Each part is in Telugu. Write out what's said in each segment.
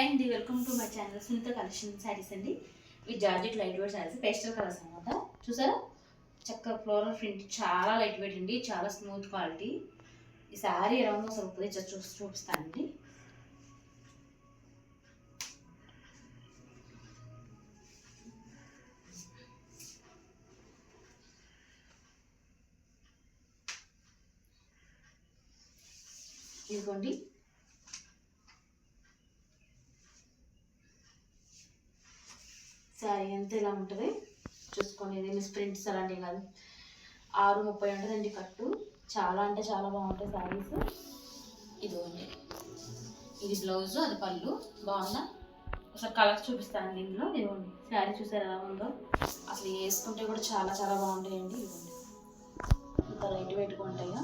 అండి, welcome to my channel Sunitha collection sarees అండి. ఈ georgette light weight sarees pastel colours అనమాట. చూసారా చక్కగా ఫ్లోరల్ ప్రింట్, చాలా లైట్ వెయిట్ అండి, చాలా స్మూత్ క్వాలిటీ. ఈ శారీ ఎలా ఉందో అసలు చూపిస్తానండి. ఇదిగోండి, శారీ అంతా ఇలా ఉంటుంది చూసుకోండి. ఇది మిస్ ప్రింట్స్ అలాంటివి కాదు. 6:30 ఉంటుందండి కట్టు. చాలా అంటే చాలా బాగుంటాయి శారీస్. ఇదిగోండి, ఇది బ్లౌజ్, అది పళ్ళు. బాగుందా? ఒకసారి కలర్స్ చూపిస్తానండి ఇందులో. ఇదిగోండి, శారీ చూసారు ఎలా ఉందో. అసలు వేసుకుంటే కూడా చాలా చాలా బాగుంటాయండి. ఇదిగోండి, ఇంత లైట్ వెయిట్గా ఉంటాయా.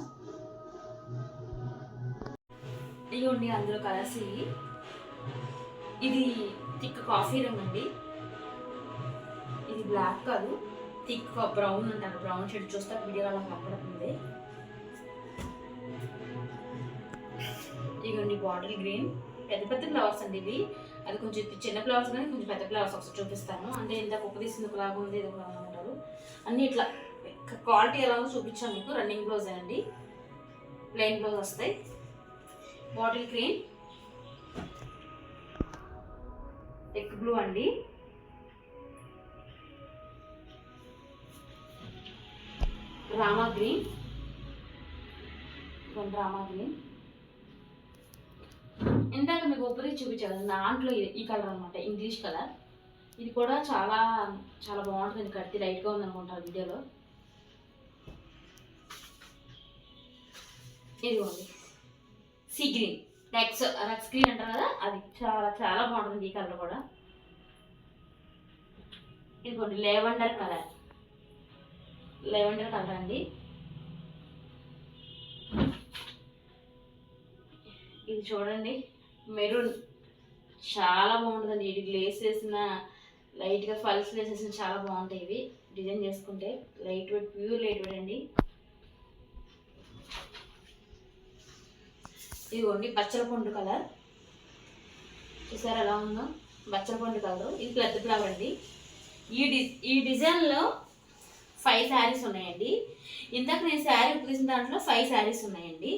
ఇదిగోండి, అందులో కలర్స్ ఇది థిక్ కాఫీ రంగు అండి. ఇది బ్లాక్ కాదు, థిక్ బ్రౌన్ అంటారు. బ్రౌన్ షేడ్ చూస్తే వీడియో అలా కనపడుతుంది. ఇదిగోండి, బాటిల్ గ్రీన్. పెద్ద పెద్ద ఫ్లవర్స్ అండి ఇవి. అది కొంచెం చిన్న ఫ్లవర్స్ కానీ కొంచెం పెద్ద ఫ్లవర్స్ ఒకసారి చూపిస్తాను. అంటే ఇంత కుక్క తీసింది ఒకలాగా ఉంది, ఇది ఒకలాగా అంటారు. అన్నీ ఇట్లా క్వాలిటీ ఎలా ఉందో చూపించాను మీకు. రన్నింగ్ బ్లౌజ్ అండి, ప్లెయిన్ బ్లౌజ్ వస్తాయి. బాటిల్ గ్రీన్, ఎగ్ బ్లూ అండి, రామా గ్రీన్, రామా గ్రీన్. ఇందాక మీకు ఒప్పది చూపించాను దాంట్లో ఈ కలర్ అనమాట, ఇంగ్లీష్ కలర్. ఇది కూడా చాలా చాలా బాగుంటుంది. కత్తి లైట్గా ఉందనుకుంటారు వీడియోలో. ఇదిగోండి, సీ గ్రీన్, రక్స్ గ్రీన్ అంటారు కదా, అది చాలా చాలా బాగుంటుంది ఈ కలర్ కూడా. ఇదిగోండి, లెవెండర్ కలర్ అండి. ఇది చూడండి, మెరూన్, చాలా బాగుంటుందండి. ఇది గ్లేస్ వేసిన, లైట్గా ఫల్స్ వేసేసిన చాలా బాగుంటాయి ఇవి. డిజైన్ చేసుకుంటే light weight, pure light weight అండి. ఇదిగోండి, బచ్చల పండు కలర్. చూసారు ఎలా ఉందో, బచ్చల పండు కలర్. ఇది పెద్ద ఫ్లవర్ అండి. ఈ డిజైన్లో 5 శారీస్ ఉన్నాయండి. ఇందాక నేను శారీ తీసిన దాంట్లో 5 శారీస్ ఉన్నాయండి.